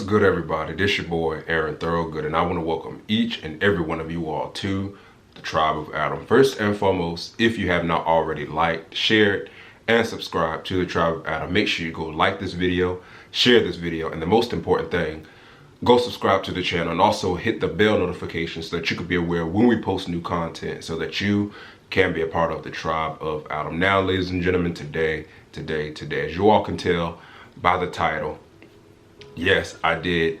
What's good, everybody? This your boy Aaron Thoroughgood, and I want to welcome each and every one of you all to the Tribe of Adam. First and foremost, if you have not already liked, shared, and subscribed to the Tribe of Adam, make sure you go like this video, share this video, and the most important thing, go subscribe to the channel and also hit the bell notification so that you can be aware when we post new content so that you can be a part of the Tribe of Adam. Now, ladies and gentlemen, today, as you all can tell by the title, yes, I did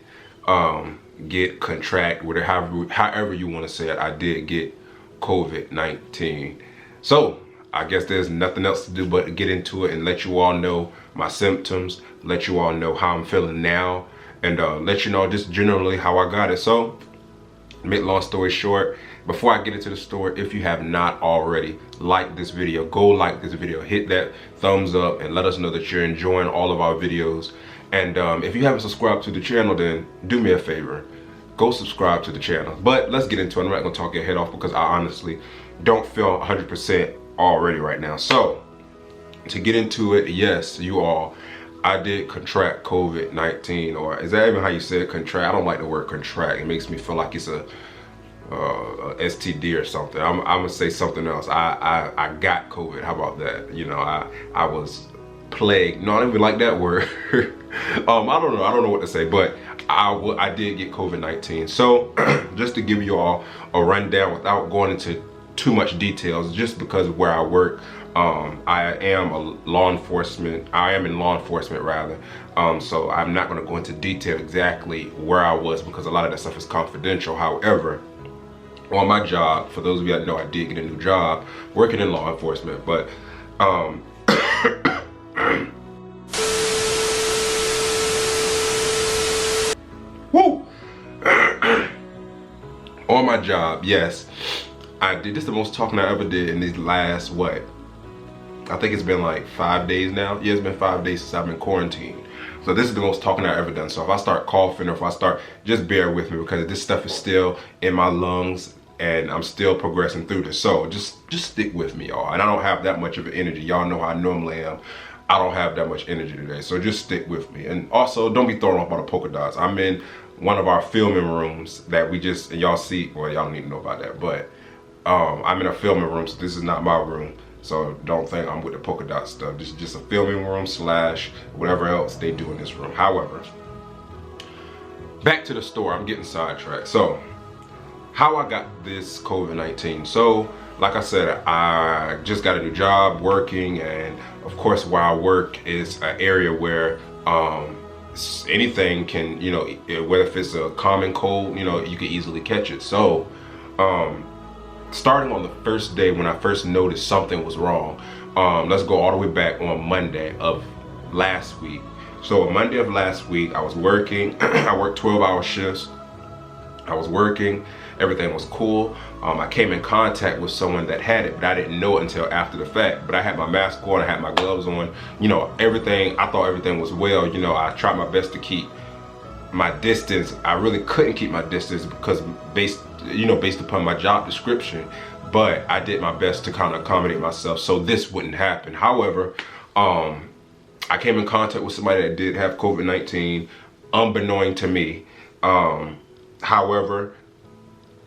contract, whatever, however you want to say it, I did get COVID-19. So I guess there's nothing else to do but to get into it and let you all know my symptoms, let you all know how I'm feeling now, and let you know just generally how I got it. So, make long story short, before I get into the story, if you have not already liked this video, go like this video, hit that thumbs up, and let us know that you're enjoying all of our videos. And if you haven't subscribed to the channel, then do me a favor, go subscribe to the channel. But let's get into it. I'm not gonna talk your head off because I honestly don't feel 100% already right now. So to get into it, yes, you all, I did contract COVID-19, or is that even how you say it, contract? I don't like the word contract. It makes me feel like it's a STD or something. I'm gonna say something else. I got COVID. How about that? You know, I was plagued. No, I don't even like that word. I don't know what to say, but I did get COVID-19. So just to give you all a rundown without going into too much details, just because of where I work, I am in law enforcement rather. So I'm not going to go into detail exactly where I was because a lot of that stuff is confidential. However, on my job, for those of you that know, I did get a new job working in law enforcement, but woo! On my job, yes, I did. This is the most talking I ever did in these last, what? I think it's been like 5 days now. Yeah, it's been 5 days since I've been quarantined. So this is the most talking I've ever done. So if I start coughing or if I start, just bear with me because this stuff is still in my lungs and I'm still progressing through this. So just stick with me, y'all. And I don't have that much of an energy. Y'all know how I normally am. I don't have that much energy today. So just stick with me. And also, don't be thrown off by the polka dots. I'm in one of our filming rooms that we just, and y'all see, well, y'all don't need to know about that, but I'm in a filming room, so this is not my room. So don't think I'm with the polka dot stuff. This is just a filming room / whatever else they do in this room. However, back to the story. I'm getting sidetracked. So how I got this COVID-19. So like I said, I just got a new job working, and of course where I work is an area where anything can, you know, whether if it's a common cold, you know, you can easily catch it. So starting on the first day when I first noticed something was wrong, let's go all the way back on Monday of last week. So on Monday of last week, I was working. I worked 12-hour shifts. I was working, everything was cool. I came in contact with someone that had it, but I didn't know it until after the fact. But I had my mask on, I had my gloves on, you know, everything. I thought everything was well. You know, I tried my best to keep my distance. I really couldn't keep my distance because based upon my job description, but I did my best to kind of accommodate myself so this wouldn't happen. However, I came in contact with somebody that did have COVID-19, unbeknown to me. However,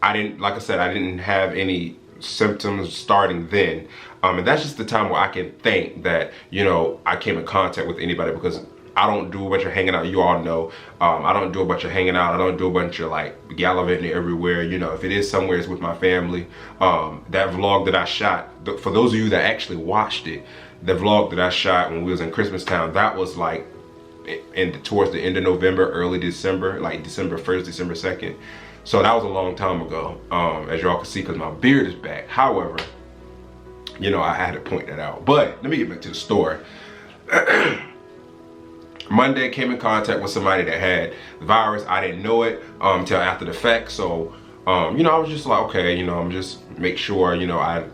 like I said, I didn't have any symptoms starting then. And that's just the time where I can think that, you know, I came in contact with anybody because I don't do a bunch of hanging out. You all know, I don't do a bunch of hanging out. I don't do a bunch of like gallivanting everywhere. You know, if it is somewhere, it's with my family. That vlog that I shot, for those of you that actually watched it, the vlog that I shot when we was in Christmas Town, that was like towards the end of November, early December, like December 1st, December 2nd. So that was a long time ago, as y'all can see, because my beard is back. However, you know, I had to point that out. But let me get back to the story. Monday, came in contact with somebody that had the virus. I didn't know it until after the fact. So, you know, I was just like, okay, you know, I'm just make sure, you know, I'm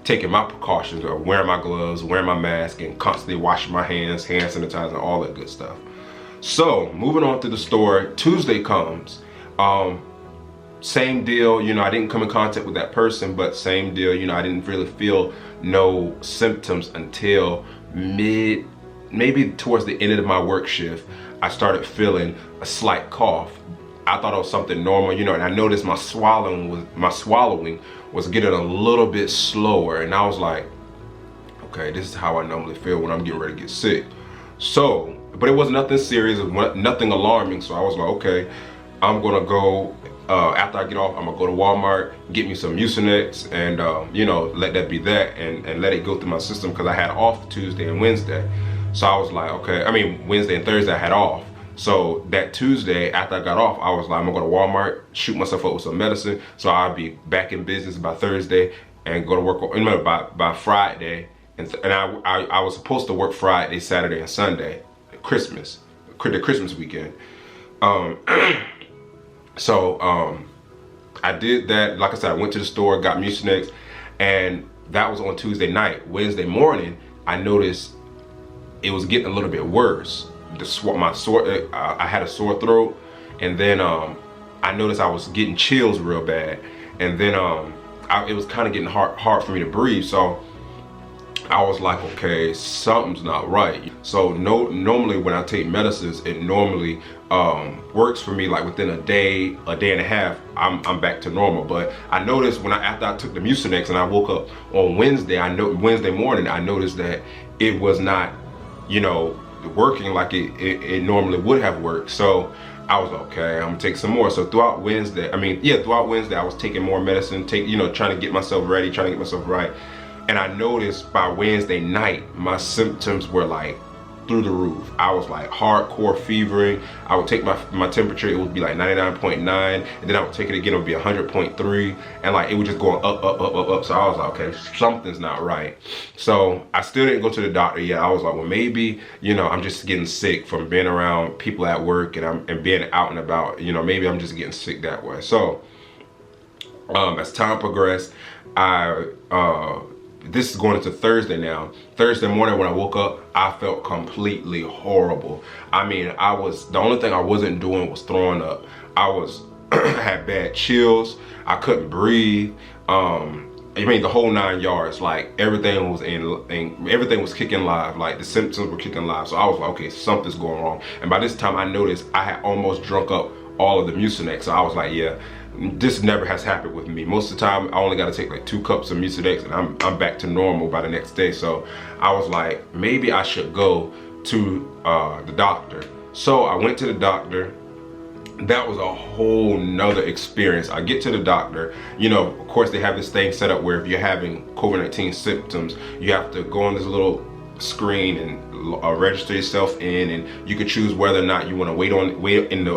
taking my precautions of wearing my gloves, wearing my mask, and constantly washing my hands, hand sanitizer, all that good stuff. So moving on to the story, Tuesday comes, same deal, you know, I didn't come in contact with that person, but same deal, you know, I didn't really feel no symptoms until maybe towards the end of my work shift, I started feeling a slight cough. I thought it was something normal, you know, and I noticed my swallowing was getting a little bit slower, and I was like, okay, this is how I normally feel when I'm getting ready to get sick. So, but it was nothing serious, nothing alarming. So I was like, okay, I'm gonna go, after I get off, I'm gonna go to Walmart, get me some Mucinex, and you know, let that be that, and let it go through my system, because I had off Tuesday and Wednesday. So I was like, okay, I mean, Wednesday and Thursday I had off. So that Tuesday, after I got off, I was like, I'm gonna go to Walmart, shoot myself up with some medicine, so I'll be back in business by Thursday and go to work by Friday. And I was supposed to work Friday, Saturday, and Sunday, the Christmas weekend. So I did that. Like I said, I went to the store, got Mucinex, and that was on Tuesday night. Wednesday morning, I noticed it was getting a little bit worse. I had a sore throat, and then I noticed I was getting chills real bad, and then it was kind of getting hard for me to breathe. So I was like, okay, something's not right. So normally when I take medicines, it normally works for me like within a day and a half, I'm back to normal. But I noticed after I took the Mucinex and I woke up on Wednesday, Wednesday morning, I noticed that it was not, you know, working like it normally would have worked. So I was like, okay, I'm gonna take some more. So throughout Wednesday, I was taking more medicine, trying to get myself ready, trying to get myself right. And I noticed by Wednesday night, my symptoms were like through the roof. I was like hardcore fevering. I would take my temperature, it would be like 99.9, and then I would take it again, it would be 100.3, and like it would just go up. So I was like, okay, something's not right. So I still didn't go to the doctor yet. I was like, well, maybe, you know, I'm just getting sick from being around people at work and being out and about. You know, maybe I'm just getting sick that way. So as time progressed, this is going into Thursday now. Thursday morning when I woke up, I felt completely horrible. I mean, the only thing I wasn't doing was throwing up. Had bad chills. I couldn't breathe. I mean, the whole 9 yards. Like everything was kicking live. Like the symptoms were kicking live. So I was like, okay, something's going wrong. And by this time I noticed I had almost drunk up all of the Mucinex. So I was like, yeah, this never has happened with me. Most of the time I only got to take like 2 cups of Mucinex and I'm back to normal by the next day. So I was like, maybe I should go to the doctor. So I went to the doctor. That was a whole nother experience. I get to the doctor, you know, of course they have this thing set up where if you're having COVID-19 symptoms, you have to go on this little screen and register yourself in, and you can choose whether or not you want to wait in the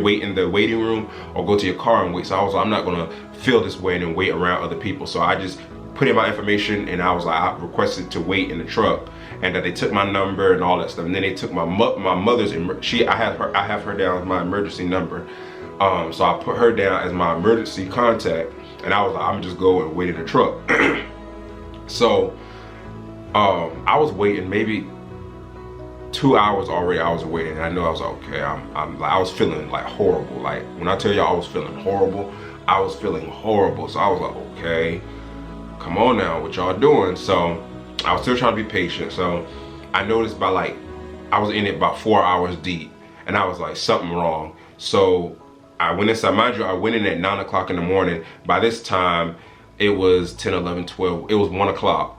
wait in the waiting room or go to your car and wait. So I was like, I'm not gonna feel this way and then wait around other people. So I just put in my information and I was like, I requested to wait in the truck, and that they took my number and all that stuff. And then they took my mother's, I have her down as my emergency number. So I put her down as my emergency contact, and I was like, I'm just go and wait in the truck. So I was waiting maybe 2 hours already. I was waiting, and I know I was like, okay, I was feeling like horrible. Like when I tell y'all I was feeling horrible, I was feeling horrible. So I was like, okay, come on now, what y'all doing? So I was still trying to be patient. So I noticed I was in it about 4 hours deep, and I was like, something wrong. So I went inside. Mind you, I went in at 9 o'clock in the morning. By this time, it was 10, 11, 12. It was 1 o'clock.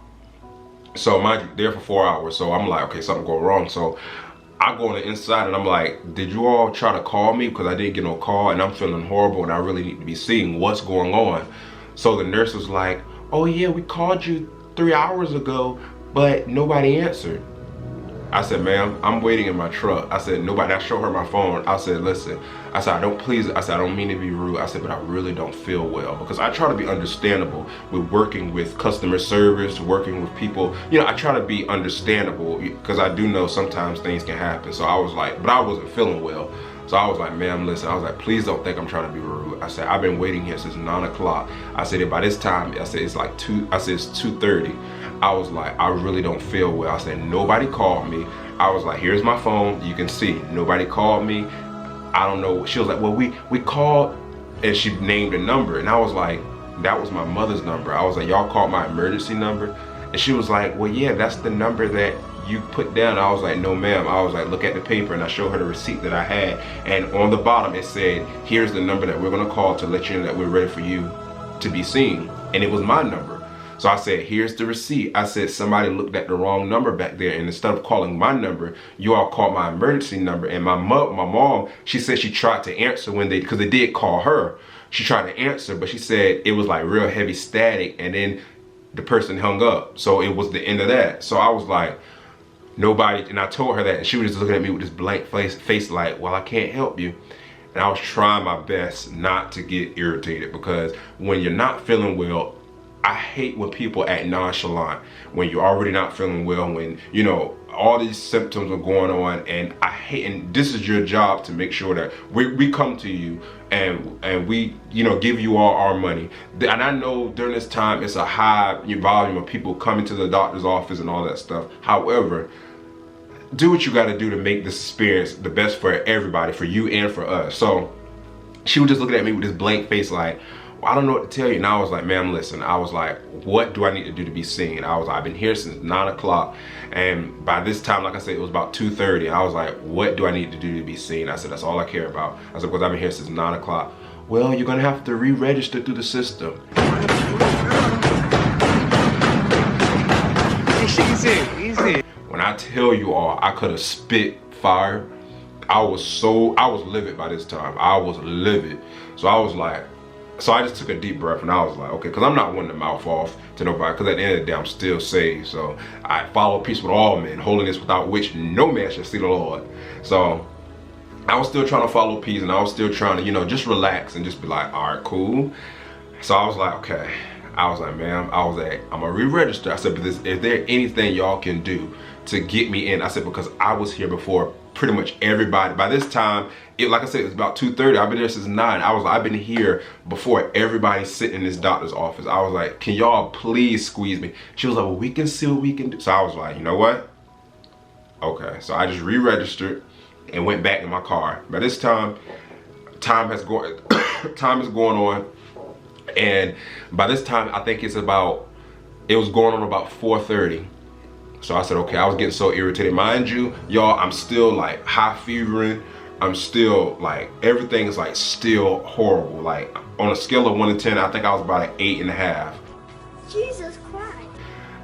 So mind you, there for 4 hours. So I'm like, okay, something going wrong. So I go on the inside and I'm like, did you all try to call me? Because I didn't get no call and I'm feeling horrible and I really need to be seeing what's going on. So the nurse was like, oh yeah, we called you 3 hours ago, but nobody answered. I said, ma'am, I'm waiting in my truck. I said, nobody. I showed her my phone. I said, listen, I said, I don't mean to be rude. I said, but I really don't feel well, because I try to be understandable with working with customer service, working with people. You know, I try to be understandable because I do know sometimes things can happen. So I was like, but I wasn't feeling well. So I was like, ma'am, listen, I was like, please don't think I'm trying to be rude. I said, I've been waiting here since 9 o'clock. I said, by this time, I said, it's like it's 2:30. I was like, I really don't feel well. I said, nobody called me. I was like, here's my phone. You can see, nobody called me. I don't know. She was like, well, we called, and she named a number. And I was like, that was my mother's number. I was like, y'all called my emergency number? And she was like, well, yeah, that's the number that you put down? I was like, no ma'am. I was like, look at the paper, and I showed her the receipt that I had, and on the bottom it said, here's the number that we're gonna call to let you know that we're ready for you to be seen. And it was my number. So I said, here's the receipt. I said, somebody looked at the wrong number back there, and instead of calling my number, you all called my emergency number. And my mom, she said she tried to answer when because they did call her. She tried to answer, but she said it was like real heavy static, and then the person hung up. So it was the end of that. So I was like, nobody, and I told her that, and she was just looking at me with this blank face like, well, I can't help you. And I was trying my best not to get irritated, because when you're not feeling well, I hate when people act nonchalant when you're already not feeling well, when, you know, all these symptoms are going on. And I hate, and this is your job to make sure that we come to you and we, you know, give you all our money. And I know during this time it's a high volume of people coming to the doctor's office and all that stuff. However, do what you got to do to make this experience the best for everybody, for you and for us. So she was just looking at me with this blank face like, well, I don't know what to tell you. And I was like, ma'am, listen. I was like, what do I need to do to be seen? I've been here since 9 o'clock. And by this time, like I said, it was about 2:30. I was like, what do I need to do to be seen? I said, that's all I care about. I said, because I've been here since 9 o'clock. Well, you're going to have to re-register through the system. Easy. When I tell you all, I could have spit fire. I was livid by this time. I was livid. So I was like, so I just took a deep breath, and I was like, okay, because I'm not one to mouth off to nobody, because at the end of the day, I'm still saved. So I follow peace with all men, holiness without which no man shall see the Lord. So I was still trying to follow peace, and I was still trying to, you know, just relax and just be like, all right, cool. So I was like, okay. I was like, ma'am, I'm gonna re-register. I said, but is there anything y'all can do to get me in? I said, because I was here before pretty much everybody. By this time, like I said, it was about 2:30. I've been there since 9. I've been here before everybody sitting in this doctor's office. I was like, can y'all please squeeze me? She was like, well, we can see what we can do. So I was like, you know what? Okay. So I just re-registered and went back in my car. By this time, time is going on. And by this time, I think it was going on about 4:30. So I said, okay, I was getting so irritated. Mind you, y'all, I'm still like high fevering. I'm still like, everything is like still horrible. Like on a scale of 1 to 10, I think I was about an 8.5. Jesus Christ.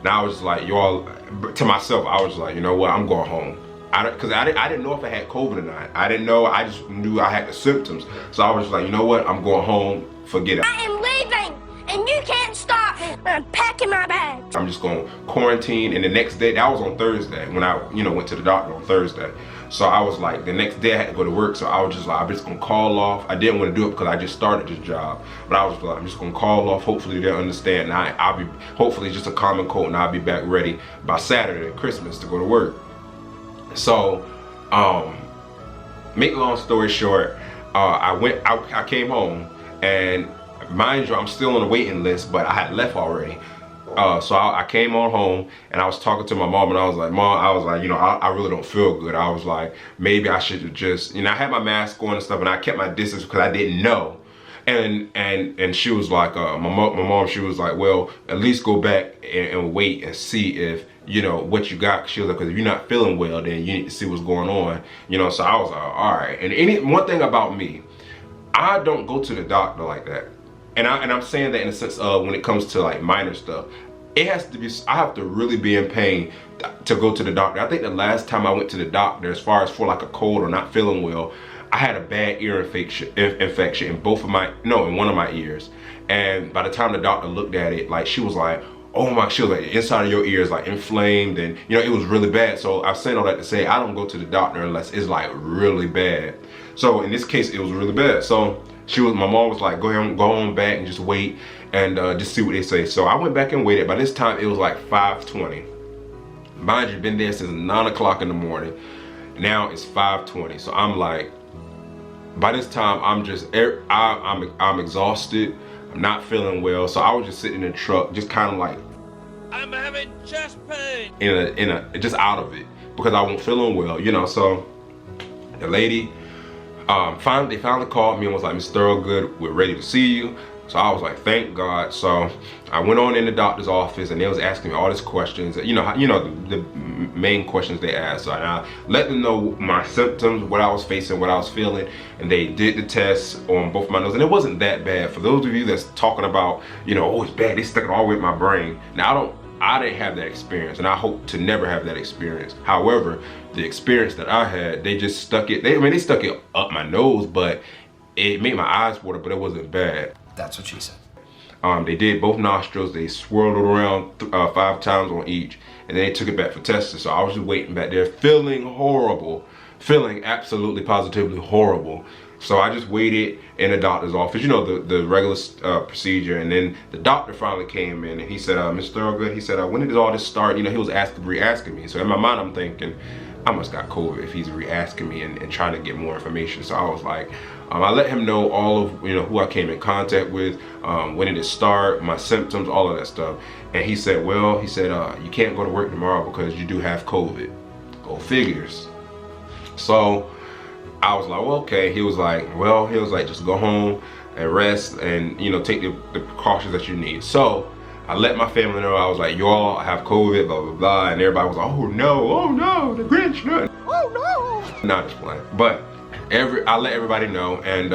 Now I was like, y'all, to myself, I was like, you know what, I'm going home. Because I didn't know if I had COVID or not. I didn't know, I just knew I had the symptoms. So I was like, you know what, I'm going home, forget it. I am leaving, and you can't stop me. I'm packing my bags. I'm just going to quarantine, and the next day, that was on Thursday, when I, you know, went to the doctor on Thursday. So I was like, the next day I had to go to work, so I was just like, I'm just going to call off. I didn't want to do it because I just started this job. But I was like, I'm just going to call off. Hopefully they'll understand. And I'll be, hopefully it's just a common cold, and I'll be back ready by Saturday, Christmas, to go to work. So, make a long story short, I came home, and mind you, I'm still on the waiting list, but I had left already. So I came on home, and I was talking to my mom, and I was like, Mom, you know, I really don't feel good. I was like, maybe I should have just, you know, I had my mask on and stuff, and I kept my distance because I didn't know. And she was like, my mom, she was like, well, at least go back and wait and see if, you know, what you got. She was like, because if you're not feeling well, then you need to see what's going on, you know. So I was like, all right. And one thing about me, I don't go to the doctor like that. And I'm saying that in the sense of when it comes to like minor stuff, it has to be, I have to really be in pain to go to the doctor. I think the last time I went to the doctor, as far as for like a cold or not feeling well, I had a bad ear infection in one of my ears. And by the time the doctor looked at it, like she was like, oh my, she was like, the inside of your ear is like inflamed, and you know, it was really bad. So I'm saying all that to say, I don't go to the doctor unless it's like really bad. So in this case, it was really bad. So my mom was like, go on back and just wait and just see what they say. So I went back and waited. By this time, it was like 5:20. Mind you, been there since 9 o'clock in the morning. Now it's 5:20. So I'm like, by this time, I'm exhausted. I'm not feeling well. So I was just sitting in the truck, just kind of like, I'm having chest pain. Just out of it, because I wasn't feeling well, you know. So the lady, they finally called me and was like, Mr. Thorogood, we're ready to see you. So I was like, thank God. So I went on in the doctor's office, and they was asking me all these questions. You know, the main questions they asked. So I let them know my symptoms, what I was facing, what I was feeling, and they did the tests on both my nose, and it wasn't that bad. For those of you that's talking about, you know, oh, it's bad, they stuck it all the way in my brain. Now I didn't have that experience, and I hope to never have that experience. However, the experience that I had, they just stuck it. They stuck it up my nose, but it made my eyes water, but it wasn't bad. That's what she said. They did both nostrils. They swirled it around 5 times on each, and then they took it back for testing. So I was just waiting back there, feeling horrible, feeling absolutely positively horrible. So I just waited in the doctor's office, you know, the regular procedure, and then the doctor finally came in, and he said, Mr. Thurgood, he said, when did all this start? You know, he was re-asking me. So in my mind, I'm thinking, I must got COVID if he's re-asking me and trying to get more information. So I was like, I let him know all of, you know, who I came in contact with, when did it start, my symptoms, all of that stuff. And he said, well, you can't go to work tomorrow because you do have COVID. Go figures. So I was like, well, okay. He was like, just go home and rest and, you know, take the precautions that you need. So I let my family know. I was like, y'all have COVID, blah, blah, blah. And everybody was like, oh no, the Grinch, no. Oh no. Not just playing. But I let everybody know, and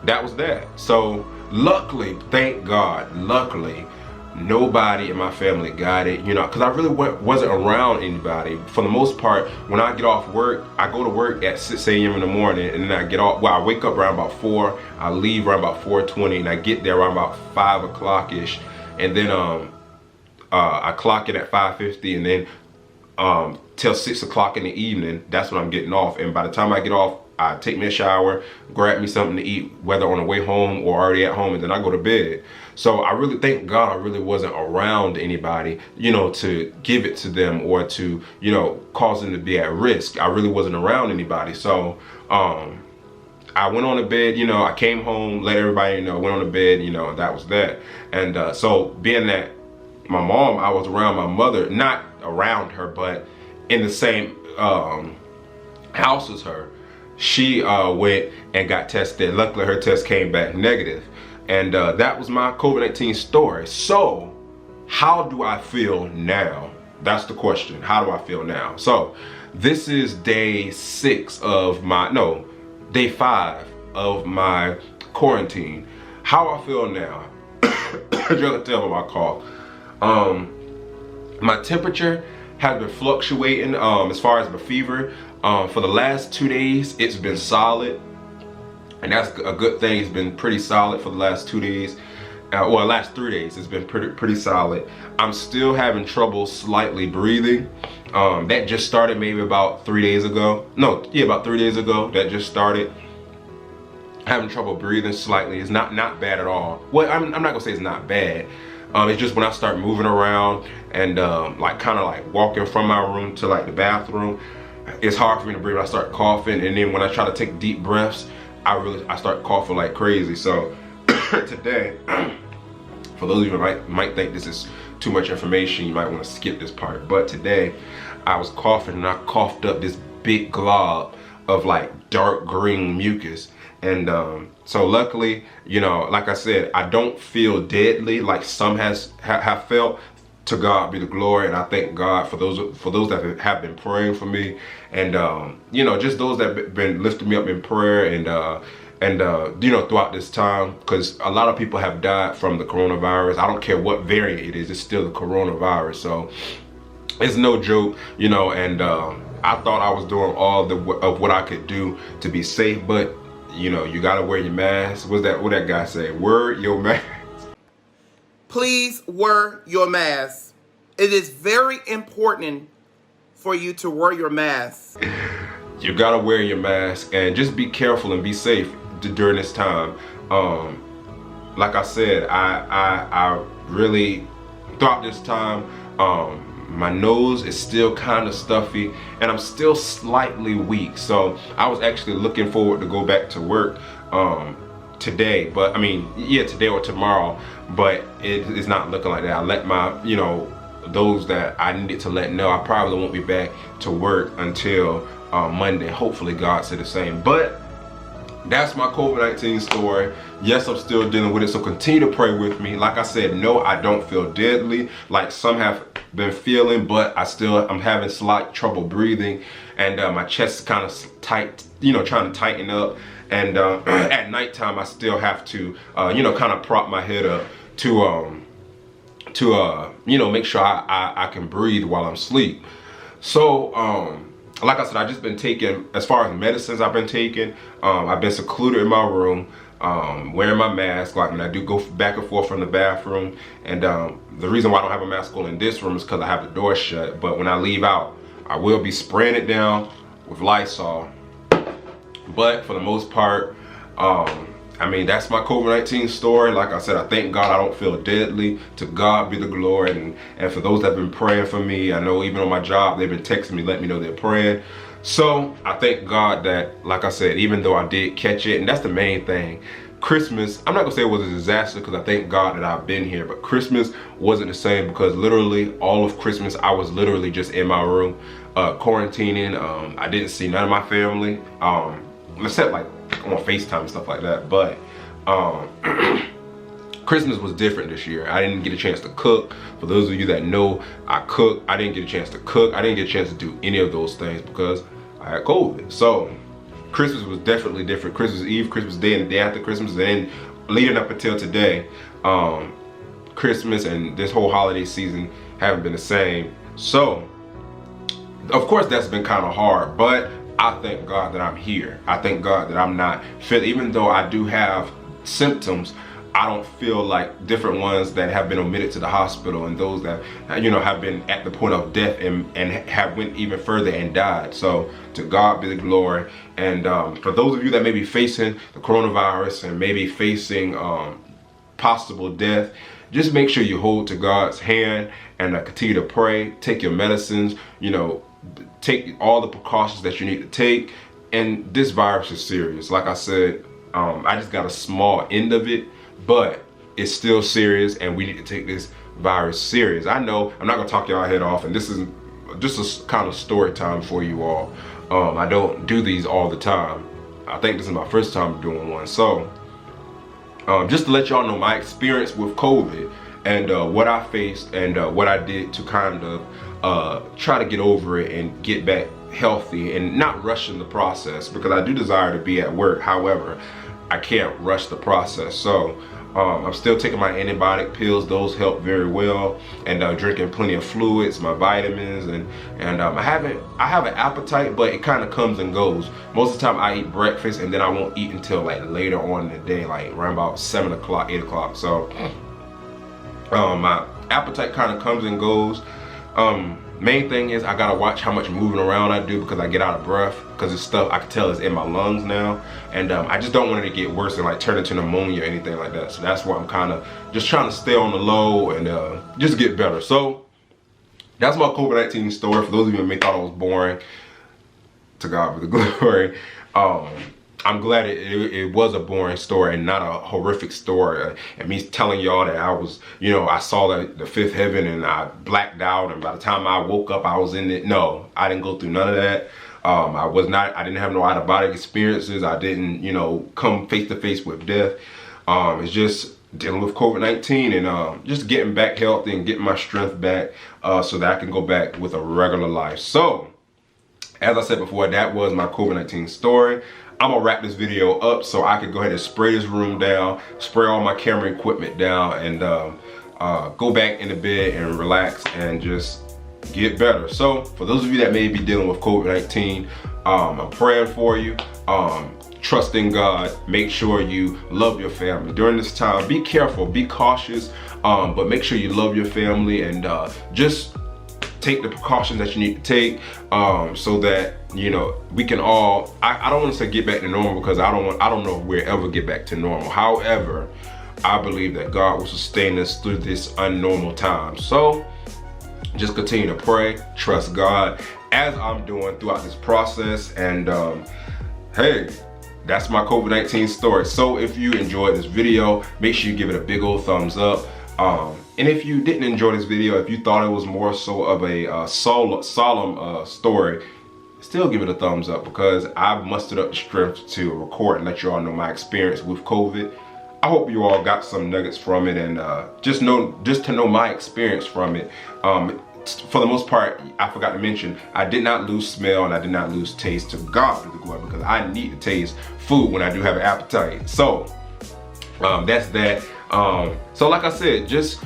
that was that. So luckily, thank God, nobody in my family got it, you know, because I really wasn't around anybody. For the most part, when I get off work, I go to work at 6 a.m. in the morning, and then I get off, well, I wake up around about 4, I leave around about 4:20, and I get there around about 5 o'clock-ish, and then I clock in at 5:50, and then till 6 o'clock in the evening, that's when I'm getting off. And by the time I get off, I take me a shower, grab me something to eat, whether on the way home or already at home, and then I go to bed. So I really, thank God, I really wasn't around anybody, you know, to give it to them or to, you know, cause them to be at risk. I really wasn't around anybody. So I went on to bed, you know, I came home, let everybody know, went on to bed, you know, that was that. And so being that my mom, I was around my mother, not around her, but in the same house as her. She went and got tested. Luckily, her test came back negative. And that was my COVID-19 story. So how do I feel now? That's the question. How do I feel now? So this is day 5 of my quarantine. How I feel now? You can tell by my cough. My temperature has been fluctuating as far as my fever. For the last 2 days, it's been solid, and that's a good thing. It's been pretty solid for the last 2 days. Well, last 3 days, it's been pretty solid. I'm still having trouble slightly breathing. That just started maybe about 3 days ago. No, yeah, about 3 days ago. That just started. Having trouble breathing slightly. It's not bad at all. Well, I'm not gonna say it's not bad. It's just when I start moving around and like kind of like walking from my room to like the bathroom, it's hard for me to breathe. I start coughing, and then when I try to take deep breaths, I start coughing like crazy. So today, for those of you who might think this is too much information, you might want to skip this part. But today, I was coughing, and I coughed up this big glob of like dark green mucus. And so luckily, you know, like I said, I don't feel deadly like some have felt. To God be the glory, and I thank God for those that have been praying for me, and you know, just those that have been lifting me up in prayer, and you know, throughout this time, because a lot of people have died from the coronavirus. I don't care what variant it is, it's still the coronavirus. So it's no joke, you know. And I thought I was doing all of what I could do to be safe, but you know, you gotta wear your mask. What that guy say? Wear your mask. Please wear your mask. It is very important for you to wear your mask. You gotta wear your mask and just be careful and be safe during this time. Like I said, I really throughout this time, my nose is still kind of stuffy, and I'm still slightly weak. So I was actually looking forward to go back to work today, but I mean, yeah, today or tomorrow, but it is not looking like that. I let my, you know, those that I needed to let know, I probably won't be back to work until Monday. Hopefully God said the same. But that's my COVID-19 story. Yes, I'm still dealing with it, so continue to pray with me. Like I said, no, I don't feel deadly like some have been feeling, but I'm having slight trouble breathing, and my chest is kind of tight, trying to tighten up. And at nighttime, I still have to, kind of prop my head up to make sure I can breathe while I'm asleep. So, like I said, I've just been taking, as far as medicines I've been taking, I've been secluded in my room, wearing my mask, like when I do go back and forth from the bathroom. And the reason why I don't have a mask on in this room is because I have the door shut. But when I leave out, I will be spraying it down with Lysol. But for the most part, that's my COVID-19 story. Like I said, I thank God I don't feel deadly. To God be the glory. And for those that have been praying for me, I know even on my job, they've been texting me, letting me know they're praying. So I thank God that, like I said, even though I did catch it, and that's the main thing, Christmas, I'm not gonna say it was a disaster because I thank God that I've been here, but Christmas wasn't the same because literally all of Christmas, I was literally just in my room, quarantining. I didn't see none of my family, except like on FaceTime and stuff like that. But Christmas was different this year. I didn't get a chance to cook. For those of you that know, I cook. I didn't get a chance to cook. I didn't get a chance to do any of those things because I had COVID. So Christmas was definitely different. Christmas Eve, Christmas Day, and the day after Christmas, and then leading up until today, Christmas and this whole holiday season haven't been the same. So of course that's been kind of hard, but I thank God that I'm here. I thank God that I'm not fit. Even though I do have symptoms, I don't feel like different ones that have been admitted to the hospital and those that, have been at the point of death and have went even further and died. So to God be the glory. And for those of you that may be facing the coronavirus and maybe facing possible death, just make sure you hold to God's hand and continue to pray. Take your medicines, take all the precautions that you need to take. And this virus is serious. Like I said, I just got a small end of it, but it's still serious and we need to take this virus serious. I know I'm not gonna talk y'all head off, and this is just a kind of story time for you all. I don't do these all the time. I think this is my first time doing one. So just to let y'all know my experience with COVID and what I faced and what I did to kind of try to get over it and get back healthy and not rushing the process, because I do desire to be at work. However, I can't rush the process. So I'm still taking my antibiotic pills. Those help very well, and drinking plenty of fluids, my vitamins, and I have an appetite, but it kind of comes and goes. Most of the time I eat breakfast and then I won't eat until like later on in the day, like around about 7 o'clock, 8 o'clock. So my appetite kind of comes and goes. Main thing is I gotta watch how much moving around I do, because I get out of breath, because it's stuff I can tell is in my lungs now, and I just don't want it to get worse and like turn into pneumonia or anything like that. So that's why I'm kind of just trying to stay on the low and just get better. So that's my COVID-19 story. For those of you that may thought it was boring, to God be the glory. I'm glad it was a boring story and not a horrific story. And me telling y'all that I was, I saw the fifth heaven and I blacked out, and by the time I woke up, I was in it. No, I didn't go through none of that. I didn't have no out-of-body experiences. I didn't, come face to face with death. It's just dealing with COVID-19 and just getting back healthy and getting my strength back so that I can go back with a regular life. So, as I said before, that was my COVID-19 story. I'm gonna wrap this video up so I can go ahead and spray this room down, spray all my camera equipment down, and go back into bed and relax and just get better. So for those of you that may be dealing with COVID-19, I'm praying for you. Trust in God. Make sure you love your family during this time. Be careful, be cautious, but make sure you love your family and just take the precautions that you need to take so that we can all, I don't want to say get back to normal, because I don't know if we'll ever get back to normal. However, I believe that God will sustain us through this unnormal time. So just continue to pray, trust God as I'm doing throughout this process. And hey, that's my COVID-19 story. So if you enjoyed this video, make sure you give it a big old thumbs up. And if you didn't enjoy this video, if you thought it was more so of a solemn story, still give it a thumbs up, because I've mustered up the strength to record and let you all know my experience with COVID. I hope you all got some nuggets from it, and just to know my experience from it. For the most part, I forgot to mention, I did not lose smell and I did not lose taste. To God be the glory, because I need to taste food when I do have an appetite. So that's that. So like I said, just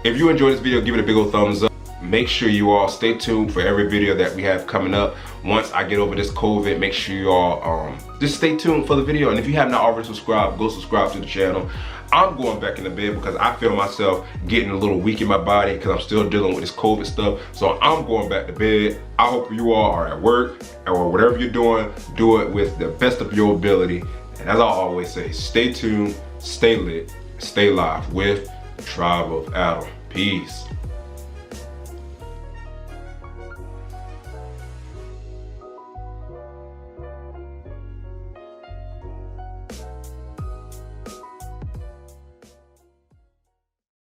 if you enjoyed this video, give it a big old thumbs up. Make sure you all stay tuned for every video that we have coming up. Once I get over this COVID, make sure you all just stay tuned for the video. And if you have not already subscribed, go subscribe to the channel. I'm going back in the bed because I feel myself getting a little weak in my body because I'm still dealing with this COVID stuff. So I'm going back to bed. I hope you all are at work or whatever you're doing, do it with the best of your ability. And as I always say, stay tuned, stay lit, stay live with the Tribe of Adam. Peace.